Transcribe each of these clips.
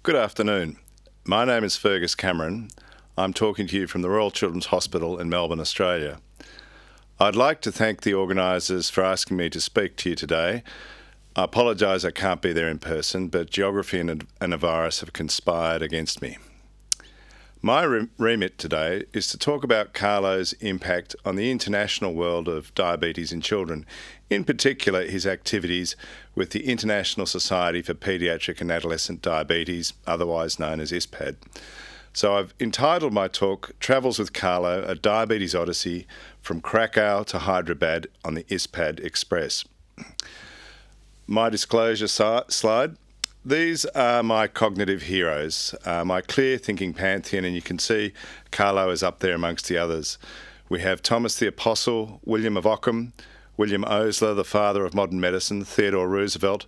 Good afternoon. My name is Fergus Cameron. I'm talking to you from the Royal Children's Hospital in Melbourne, Australia. I'd like to thank the organisers for asking me to speak to you today. I apologise I can't be there in person, but geography and a virus have conspired against me. My remit today is to talk about Carlo's impact on the international world of diabetes in children, in particular his activities with the International Society for Paediatric and Adolescent Diabetes, otherwise known as ISPAD. So I've entitled my talk, Travels with Carlo, a Diabetes Odyssey from Krakow to Hyderabad on the ISPAD Express. My disclosure slide. These are my cognitive heroes, my clear thinking pantheon, and you can see Carlo is up there amongst the others. We have Thomas the Apostle, William of Ockham, William Osler, the father of modern medicine, Theodore Roosevelt,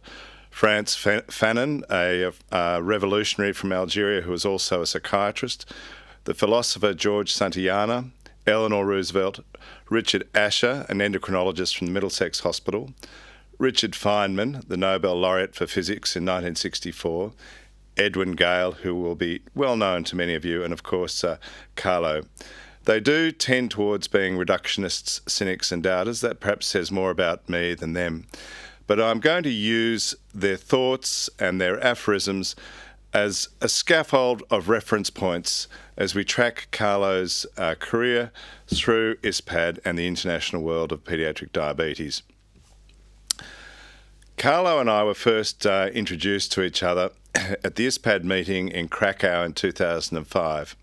Frantz Fanon, a revolutionary from Algeria who was also a psychiatrist, the philosopher George Santayana, Eleanor Roosevelt, Richard Asher, an endocrinologist from the Middlesex Hospital, Richard Feynman, the Nobel laureate for physics in 1964, Edwin Gale, who will be well known to many of you, and of course Carlo. They do tend towards being reductionists, cynics and doubters. That perhaps says more about me than them. But I'm going to use their thoughts and their aphorisms as a scaffold of reference points as we track Carlo's career through ISPAD and the international world of paediatric diabetes. Carlo and I were first introduced to each other at the ISPAD meeting in Krakow in 2005.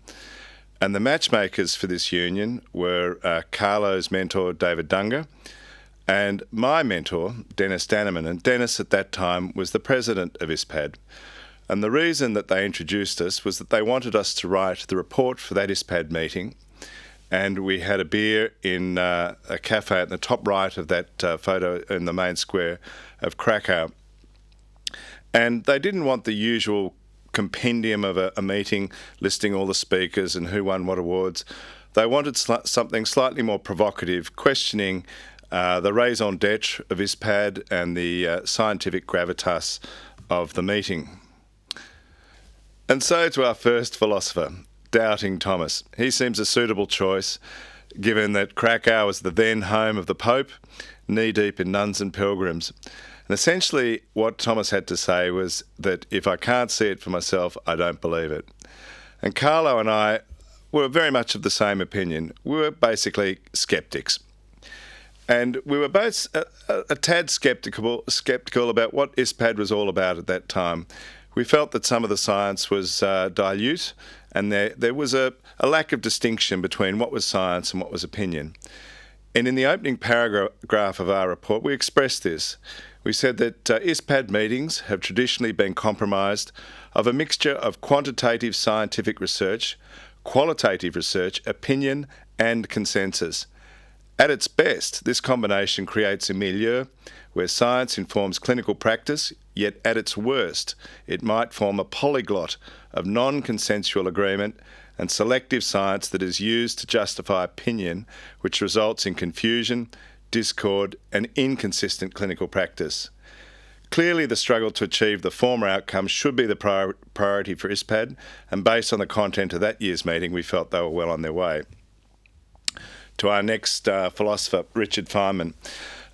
And the matchmakers for this union were Carlo's mentor, David Dunga, and my mentor, Dennis Danneman. And Dennis at that time was the president of ISPAD. And the reason that they introduced us was that they wanted us to write the report for that ISPAD meeting. And we had a beer in a cafe at the top right of that photo in the main square of Krakow. And they didn't want the usual compendium of a meeting listing all the speakers and who won what awards. They wanted something slightly more provocative, questioning the raison d'etre of ISPAD and the scientific gravitas of the meeting. And so to our first philosopher, Doubting Thomas. He seems a suitable choice, given that Krakow was the then home of the Pope, knee-deep in nuns and pilgrims. And essentially what Thomas had to say was that if I can't see it for myself, I don't believe it. And Carlo and I were very much of the same opinion. We were basically sceptics. And we were both a tad sceptical about what ISPAD was all about at that time. We felt that some of the science was dilute, and there was a lack of distinction between what was science and what was opinion. And in the opening paragraph of our report, we expressed this. We said that ISPAD meetings have traditionally been comprised of a mixture of quantitative scientific research, qualitative research, opinion, and consensus. At its best, this combination creates a milieu where science informs clinical practice, yet at its worst, it might form a polyglot of non-consensual agreement and selective science that is used to justify opinion, which results in confusion, discord, and inconsistent clinical practice. Clearly, the struggle to achieve the former outcome should be the priority for ISPAD, and based on the content of that year's meeting, we felt they were well on their way. To our next philosopher, Richard Feynman.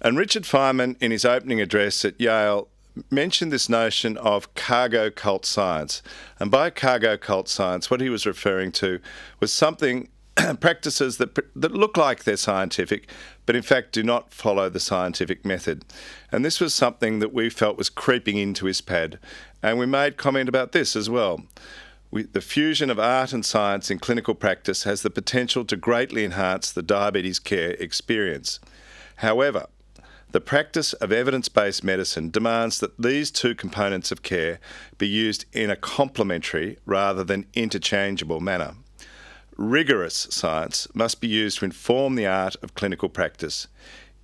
And Richard Feynman, in his opening address at Yale, mentioned this notion of cargo cult science. And by cargo cult science, what he was referring to was practices that look like they're scientific, but in fact do not follow the scientific method. And this was something that we felt was creeping into ISPAD. And we made comment about this as well. The fusion of art and science in clinical practice has the potential to greatly enhance the diabetes care experience. However, the practice of evidence-based medicine demands that these two components of care be used in a complementary rather than interchangeable manner. Rigorous science must be used to inform the art of clinical practice.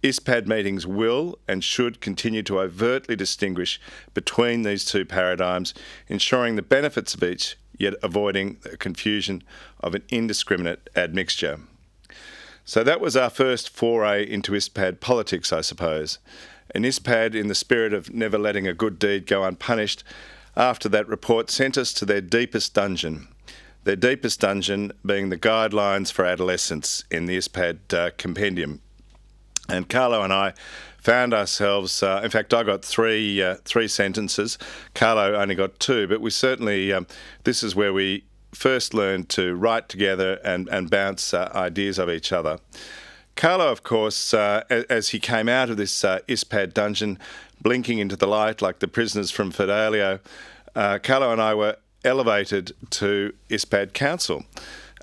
ISPAD meetings will and should continue to overtly distinguish between these two paradigms, ensuring the benefits of each, yet avoiding the confusion of an indiscriminate admixture. So that was our first foray into ISPAD politics, I suppose. And ISPAD, in the spirit of never letting a good deed go unpunished, after that report, sent us to their deepest dungeon. Their deepest dungeon being the guidelines for adolescents in the ISPAD compendium. And Carlo and I found ourselves, in fact, I got three sentences. Carlo only got two, but we certainly, this is where we first learned to write together and bounce ideas of each other. Carlo, of course, as he came out of this ISPAD dungeon, blinking into the light like the prisoners from Fidelio, Carlo and I were elevated to ISPAD Council.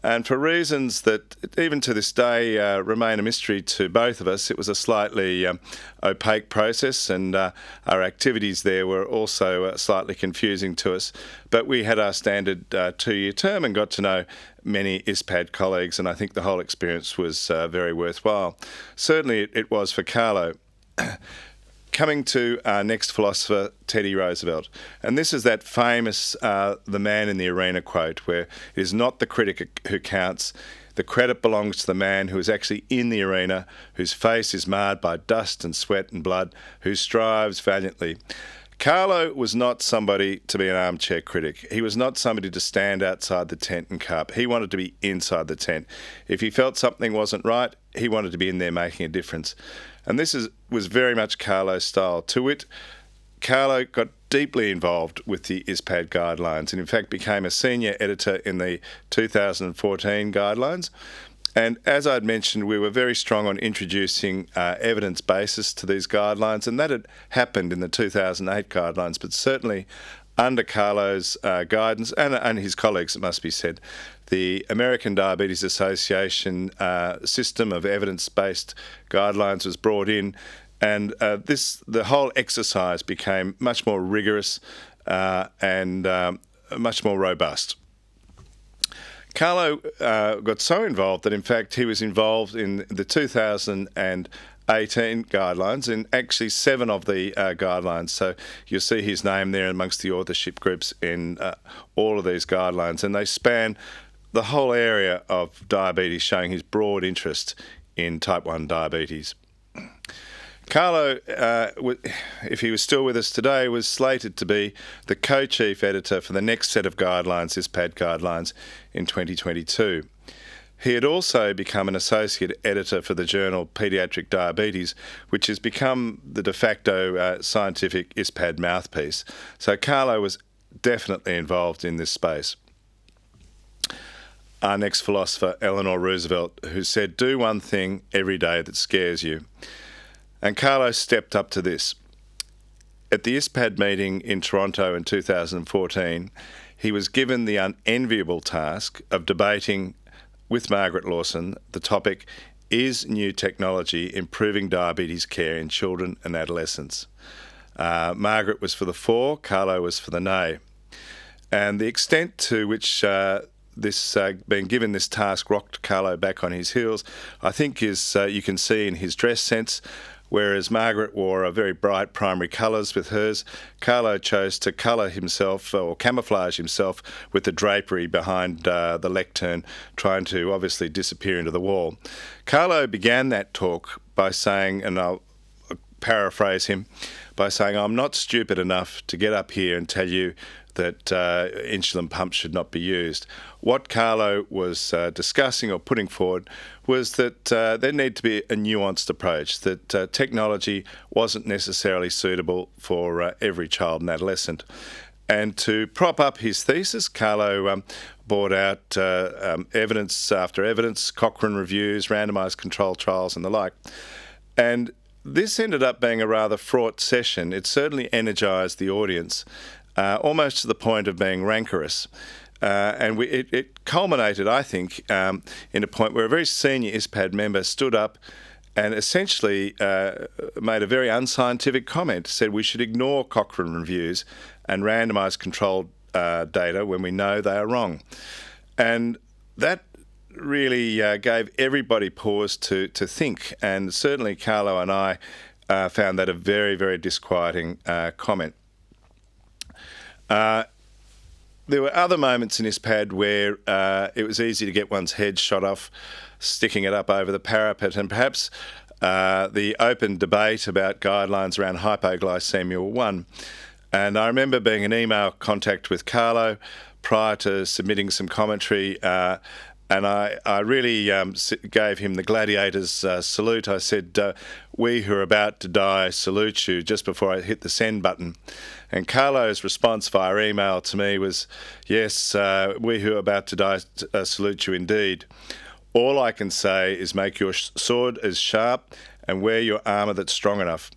And for reasons that even to this day remain a mystery to both of us, it was a slightly opaque process, and our activities there were also slightly confusing to us. But we had our standard 2-year term and got to know many ISPAD colleagues, and I think the whole experience was very worthwhile. Certainly it was for Carlo. Coming to our next philosopher, Teddy Roosevelt. And this is that famous the man in the arena quote, where it is not the critic who counts. The credit belongs to the man who is actually in the arena, whose face is marred by dust and sweat and blood, who strives valiantly. Carlo was not somebody to be an armchair critic. He was not somebody to stand outside the tent and carp. He wanted to be inside the tent. If he felt something wasn't right, he wanted to be in there making a difference. And this was very much Carlo's style. To wit, Carlo got deeply involved with the ISPAD guidelines and in fact became a senior editor in the 2014 guidelines. And as I'd mentioned, we were very strong on introducing evidence basis to these guidelines, and that had happened in the 2008 guidelines, but certainly under Carlo's guidance and his colleagues, it must be said, the American Diabetes Association system of evidence-based guidelines was brought in, and the whole exercise became much more rigorous and much more robust. Carlo got so involved that, in fact, he was involved in the 2018 guidelines, in actually 7 of the guidelines. So you'll see his name there amongst the authorship groups in all of these guidelines, and they span the whole area of diabetes, showing his broad interest in type 1 diabetes. Carlo, if he was still with us today, was slated to be the co-chief editor for the next set of guidelines, ISPAD guidelines, in 2022. He had also become an associate editor for the journal Pediatric Diabetes, which has become the de facto scientific ISPAD mouthpiece. So Carlo was definitely involved in this space. Our next philosopher, Eleanor Roosevelt, who said, "Do one thing every day that scares you." And Carlo stepped up to this. At the ISPAD meeting in Toronto in 2014, he was given the unenviable task of debating with Margaret Lawson the topic, "Is new technology improving diabetes care in children and adolescents?" Margaret was for the for, Carlo was for the nay. And the extent to which being given this task rocked Carlo back on his heels, I think is you can see in his dress sense. Whereas Margaret wore a very bright primary colours with hers, Carlo chose to colour himself or camouflage himself with the drapery behind the lectern, trying to obviously disappear into the wall. Carlo began that talk by saying, and I'll paraphrase him, by saying, "I'm not stupid enough to get up here and tell you that insulin pumps should not be used." What Carlo was discussing or putting forward was that there needed to be a nuanced approach, that technology wasn't necessarily suitable for every child and adolescent. And to prop up his thesis, Carlo brought out evidence after evidence, Cochrane reviews, randomised controlled trials and the like. And this ended up being a rather fraught session. It certainly energised the audience, almost to the point of being rancorous. And it culminated, I think, in a point where a very senior ISPAD member stood up and essentially made a very unscientific comment, said we should ignore Cochrane reviews and randomised controlled data when we know they are wrong. And that really gave everybody pause to think, and certainly Carlo and I found that a very, very disquieting comment. There were other moments in ISPAD where it was easy to get one's head shot off, sticking it up over the parapet, and perhaps the open debate about guidelines around hypoglycemia were one. And I remember being in email contact with Carlo prior to submitting some commentary, and I really gave him the gladiator's salute. I said, "We who are about to die salute you," just before I hit the send button. And Carlo's response via email to me was, "Yes, we who are about to die salute you indeed. All I can say is make your sword as sharp and wear your armour that's strong enough.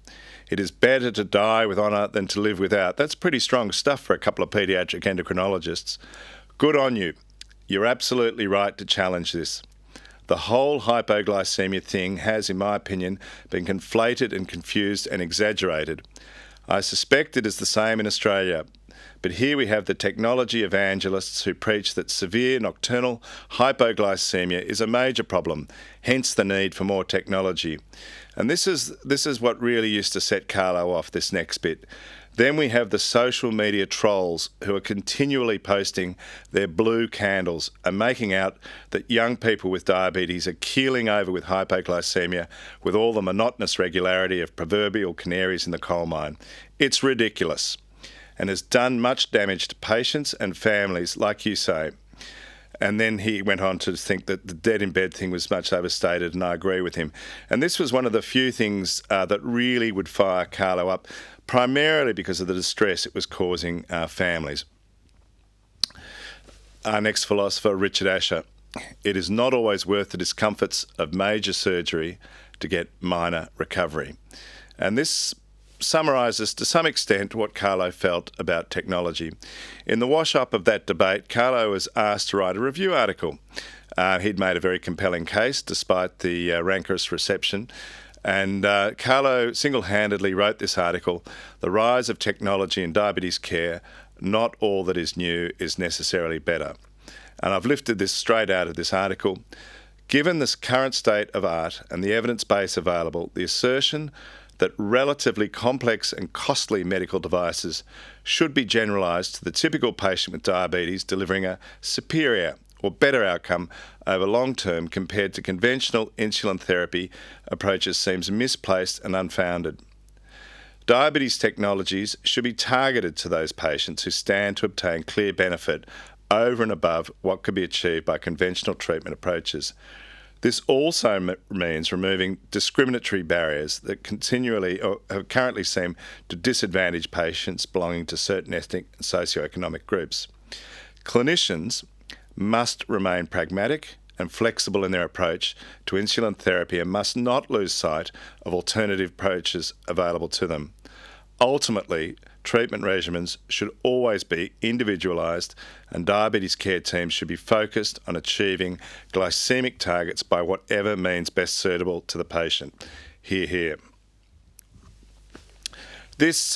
It is better to die with honour than to live without." That's pretty strong stuff for a couple of paediatric endocrinologists. Good on you. You're absolutely right to challenge this. The whole hypoglycemia thing has, in my opinion, been conflated and confused and exaggerated. I suspect it is the same in Australia. But here we have the technology evangelists who preach that severe nocturnal hypoglycemia is a major problem, hence the need for more technology. And this is what really used to set Carlo off, this next bit. Then we have the social media trolls who are continually posting their blue candles and making out that young people with diabetes are keeling over with hypoglycemia with all the monotonous regularity of proverbial canaries in the coal mine. It's ridiculous and has done much damage to patients and families, like you say. And then he went on to think that the dead in bed thing was much overstated, and I agree with him. And this was one of the few things that really would fire Carlo up, primarily because of the distress it was causing families. Our next philosopher, Richard Asher. It is not always worth the discomforts of major surgery to get minor recovery. And this summarises to some extent what Carlo felt about technology. In the wash-up of that debate, Carlo was asked to write a review article. He'd made a very compelling case despite the rancorous reception, and Carlo single-handedly wrote this article, "The Rise of Technology in Diabetes Care, Not All That Is New is Necessarily Better." And I've lifted this straight out of this article. Given this current state of art and the evidence base available, the assertion that relatively complex and costly medical devices should be generalised to the typical patient with diabetes, delivering a superior or better outcome over long term compared to conventional insulin therapy approaches seems misplaced and unfounded. Diabetes technologies should be targeted to those patients who stand to obtain clear benefit over and above what could be achieved by conventional treatment approaches. This also means removing discriminatory barriers that continually or currently seem to disadvantage patients belonging to certain ethnic and socioeconomic groups. Clinicians must remain pragmatic and flexible in their approach to insulin therapy and must not lose sight of alternative approaches available to them. Ultimately, treatment regimens should always be individualised, and diabetes care teams should be focused on achieving glycemic targets by whatever means best suitable to the patient. Hear, hear. This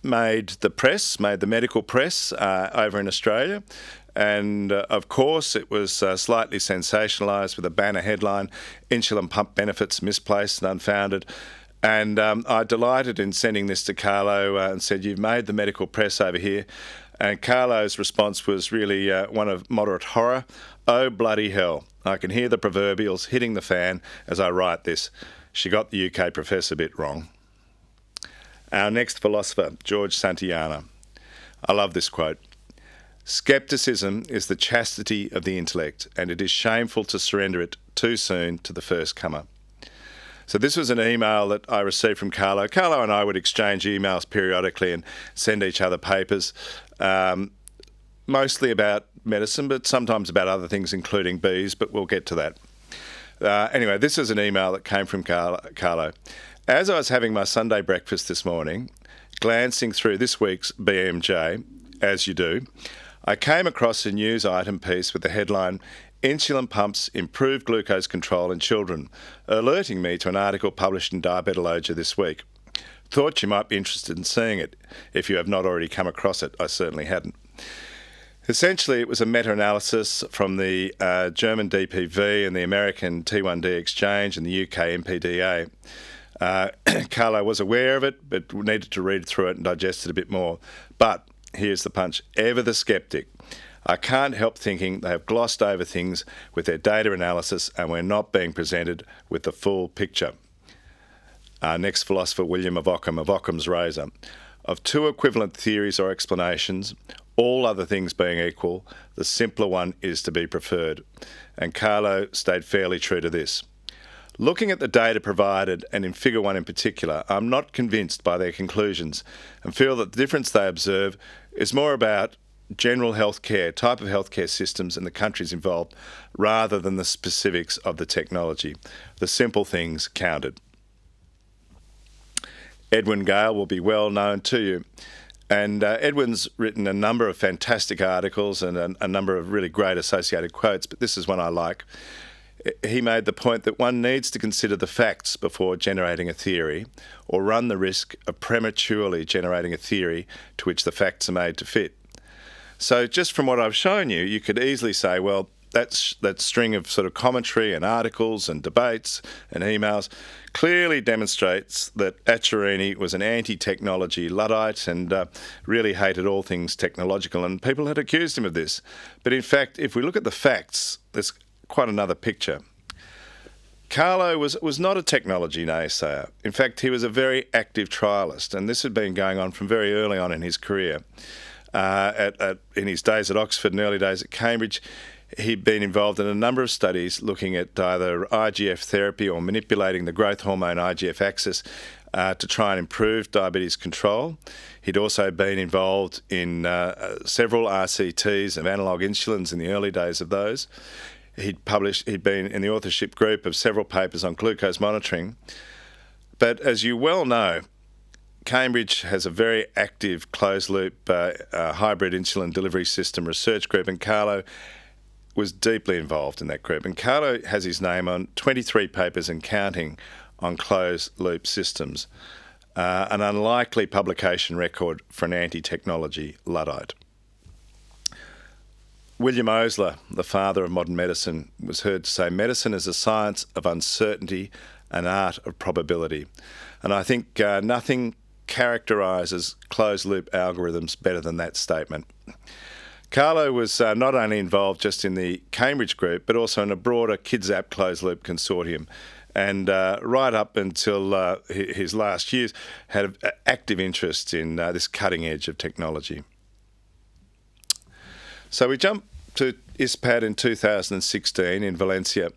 made the medical press over in Australia. And of course, it was slightly sensationalised with a banner headline, "Insulin Pump Benefits Misplaced and Unfounded." And I delighted in sending this to Carlo and said, "You've made the medical press over here." And Carlo's response was really one of moderate horror. "Oh, bloody hell. I can hear the proverbials hitting the fan as I write this. She got the UK professor bit wrong." Our next philosopher, George Santayana. I love this quote. "Skepticism is the chastity of the intellect, and it is shameful to surrender it too soon to the first comer." So this was an email that I received from Carlo. Carlo and I would exchange emails periodically and send each other papers, mostly about medicine, but sometimes about other things, including bees, but we'll get to that. Anyway, this is an email that came from Carlo. "As I was having my Sunday breakfast this morning, glancing through this week's BMJ, as you do, I came across a news item piece with the headline, 'Insulin Pumps Improve Glucose Control in Children,' alerting me to an article published in Diabetology this week. Thought you might be interested in seeing it. If you have not already come across it, I certainly hadn't." Essentially, it was a meta-analysis from the German DPV and the American T1D exchange and the UK MPDA. Carlo was aware of it, but needed to read through it and digest it a bit more. But here's the punch. Ever the sceptic. I can't help thinking they have glossed over things with their data analysis and we're not being presented with the full picture. next philosopher William of Occam's razor. Of two equivalent theories or explanations, all other things being equal, the simpler one is to be preferred. And Carlo stayed fairly true to this. Looking at the data provided, and in Figure 1 in particular, I'm not convinced by their conclusions and feel that the difference they observe is more about general healthcare, type of healthcare systems and the countries involved, rather than the specifics of the technology. The simple things counted. Edwin Gale will be well known to you. And Edwin's written a number of fantastic articles and a number of really great associated quotes, but this is one I like. He made the point that one needs to consider the facts before generating a theory, or run the risk of prematurely generating a theory to which the facts are made to fit. So just from what I've shown you, you could easily say, well, that string of sort of commentary and articles and debates and emails clearly demonstrates that Acerini was an anti-technology Luddite and really hated all things technological, and people had accused him of this. But in fact, if we look at the facts, there's quite another picture. Carlo was not a technology naysayer. In fact, he was a very active trialist, and this had been going on from very early on in his career. In his days at Oxford and early days at Cambridge, he'd been involved in a number of studies looking at either IGF therapy or manipulating the growth hormone IGF axis to try and improve diabetes control. He'd also been involved in several RCTs of analogue insulins in the early days of those. He'd been in the authorship group of several papers on glucose monitoring. But as you well know, Cambridge has a very active closed-loop hybrid insulin delivery system research group, and Carlo was deeply involved in that group. And Carlo has his name on 23 papers and counting on closed-loop systems, an unlikely publication record for an anti-technology Luddite. William Osler, the father of modern medicine, was heard to say, medicine is a science of uncertainty, an art of probability. And I think nothing characterises closed-loop algorithms better than that statement. Carlo was not only involved just in the Cambridge group, but also in a broader KidsApp closed-loop consortium. And right up until his last years, had an active interest in this cutting edge of technology. So we jump to ISPAD in 2016 in Valencia.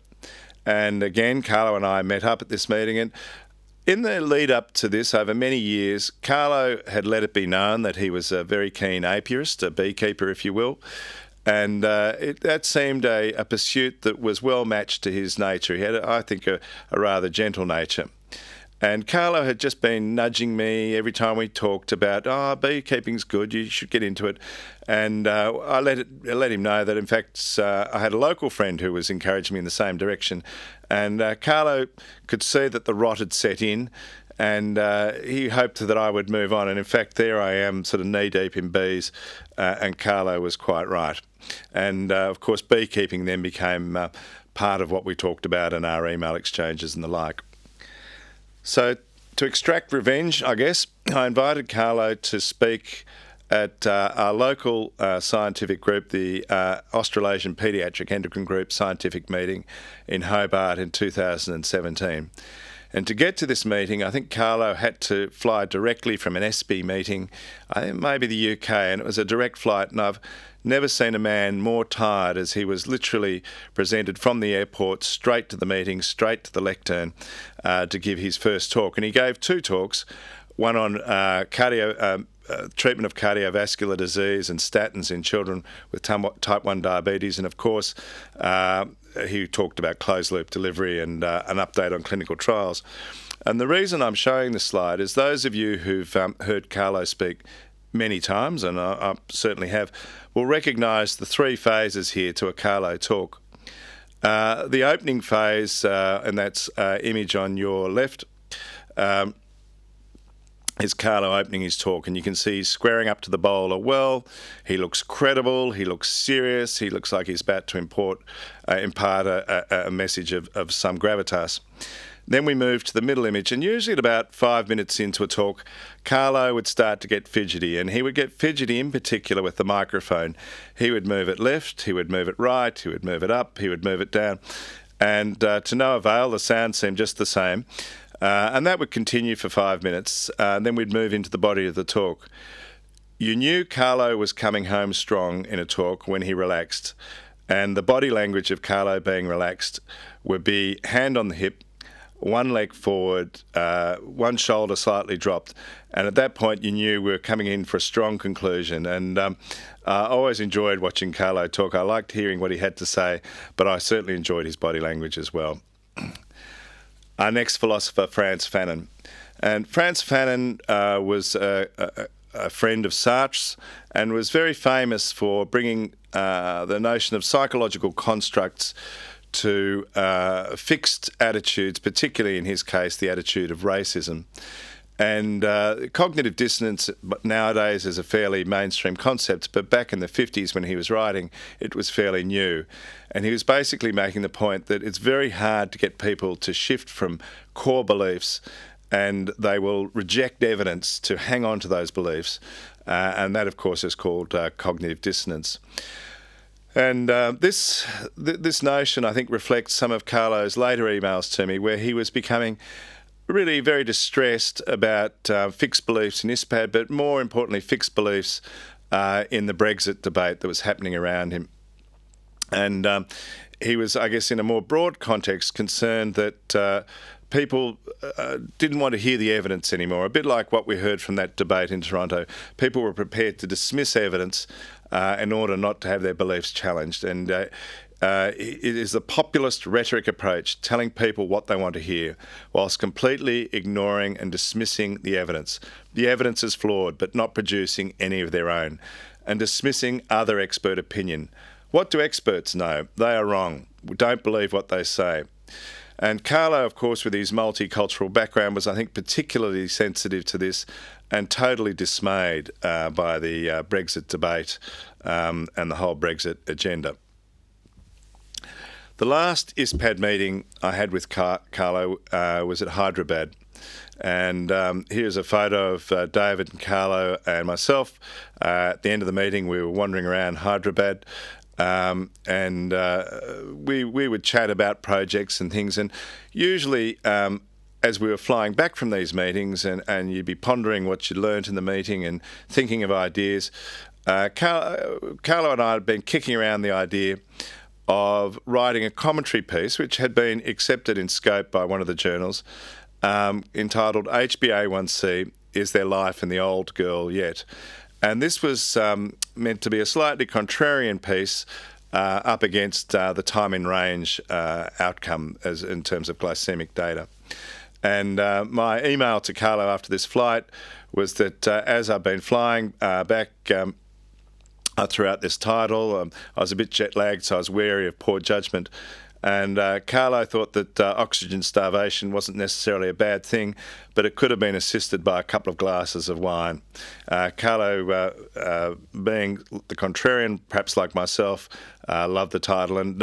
And again, Carlo and I met up at this meeting. And in the lead up to this, over many years, Carlo had let it be known that he was a very keen apiarist, a beekeeper, if you will. And that seemed a pursuit that was well matched to his nature. He had, I think, a rather gentle nature. And Carlo had just been nudging me every time we talked about, beekeeping's good, you should get into it. And I let him know that, in fact, I had a local friend who was encouraging me in the same direction. And Carlo could see that the rot had set in, and he hoped that I would move on. And in fact, there I am, sort of knee-deep in bees, and Carlo was quite right. And, of course, beekeeping then became part of what we talked about in our email exchanges and the like. So to extract revenge, I guess, I invited Carlo to speak at our local scientific group, the Australasian Paediatric Endocrine Group scientific meeting in Hobart in 2017. And to get to this meeting, I think Carlo had to fly directly from an SB meeting, I think maybe the UK, and it was a direct flight, and I've never seen a man more tired, as he was literally presented from the airport straight to the meeting, straight to the lectern to give his first talk. And he gave two talks, one on treatment of cardiovascular disease and statins in children with type 1 diabetes, and of course he talked about closed-loop delivery and an update on clinical trials. And the reason I'm showing this slide is those of you who've heard Carlo speak many times, and I certainly have, will recognise the three phases here to a Carlo talk. The opening phase, and that's image on your left, is Carlo opening his talk, and you can see he's squaring up to the bowler well. He looks credible, he looks serious, he looks like he's about to impart a message of some gravitas. Then we move to the middle image, and usually at about 5 minutes into a talk, Carlo would start to get fidgety, and he would get fidgety in particular with the microphone. He would move it left, he would move it right, he would move it up, he would move it down. And to no avail, the sound seemed just the same. And that would continue for 5 minutes, and then we'd move into the body of the talk. You knew Carlo was coming home strong in a talk when he relaxed, and the body language of Carlo being relaxed would be hand on the hip, one leg forward, one shoulder slightly dropped, and at that point you knew we were coming in for a strong conclusion. And I always enjoyed watching Carlo talk. I liked hearing what he had to say, but I certainly enjoyed his body language as well. Our next philosopher, Frantz Fanon. And Frantz Fanon was a friend of Sartre's and was very famous for bringing the notion of psychological constructs to fixed attitudes, particularly in his case, the attitude of racism. And cognitive dissonance nowadays is a fairly mainstream concept, but back in the 50s when he was writing, it was fairly new. And he was basically making the point that it's very hard to get people to shift from core beliefs, and they will reject evidence to hang on to those beliefs. And that, of course, is called cognitive dissonance. And this notion, I think, reflects some of Carlo's later emails to me, where he was becoming really very distressed about fixed beliefs in ISPAD, but more importantly, fixed beliefs in the Brexit debate that was happening around him. And he was, I guess, in a more broad context, concerned that people didn't want to hear the evidence anymore, a bit like what we heard from that debate in Toronto. People were prepared to dismiss evidence in order not to have their beliefs challenged. And it is the populist rhetoric approach, telling people what they want to hear, whilst completely ignoring and dismissing the evidence. The evidence is flawed, but not producing any of their own, and dismissing other expert opinion. What do experts know? They are wrong. We don't believe what they say. And Carlo, of course, with his multicultural background, was, I think, particularly sensitive to this and totally dismayed by the Brexit debate and the whole Brexit agenda. The last ISPAD meeting I had with Carlo was at Hyderabad. And here's a photo of David and Carlo and myself. At the end of the meeting, we were wandering around Hyderabad. And we would chat about projects and things, and usually as we were flying back from these meetings and you'd be pondering what you'd learnt in the meeting and thinking of ideas, Carlo and I had been kicking around the idea of writing a commentary piece which had been accepted in scope by one of the journals, entitled HbA1c, Is There Life in the Old Girl Yet? And this was meant to be a slightly contrarian piece up against the time in range outcome as in terms of glycemic data. And my email to Carlo after this flight was that as I've been flying back throughout this title, I was a bit jet lagged, so I was wary of poor judgment. And Carlo thought that oxygen starvation wasn't necessarily a bad thing, but it could have been assisted by a couple of glasses of wine. Carlo, being the contrarian, perhaps like myself, loved the title. And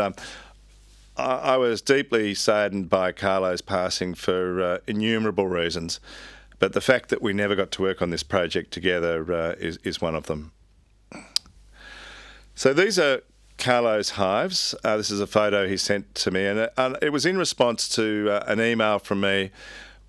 I was deeply saddened by Carlo's passing for innumerable reasons. But the fact that we never got to work on this project together is one of them. So these are Carlo's hives. This is a photo he sent to me, and it was in response to an email from me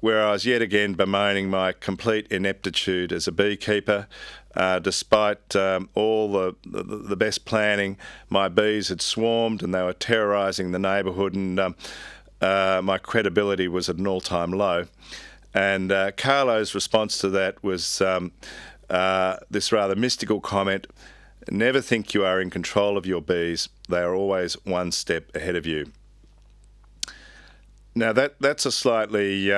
where I was yet again bemoaning my complete ineptitude as a beekeeper. Despite all the best planning, my bees had swarmed and they were terrorising the neighbourhood, and my credibility was at an all-time low. And Carlo's response to that was this rather mystical comment: never think you are in control of your bees. They are always one step ahead of you. Now that's a slightly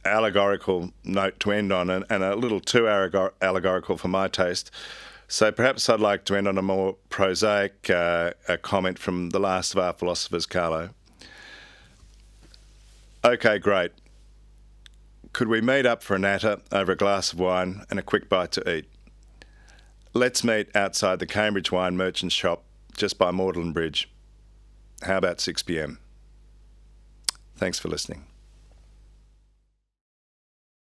allegorical note to end on, and a little too allegorical for my taste. So perhaps I'd like to end on a more prosaic comment from the last of our philosophers, Carlo. Okay, great. Could we meet up for a natter over a glass of wine and a quick bite to eat? Let's meet outside the Cambridge Wine Merchants shop just by Magdalen Bridge. How about 6 p.m? Thanks for listening.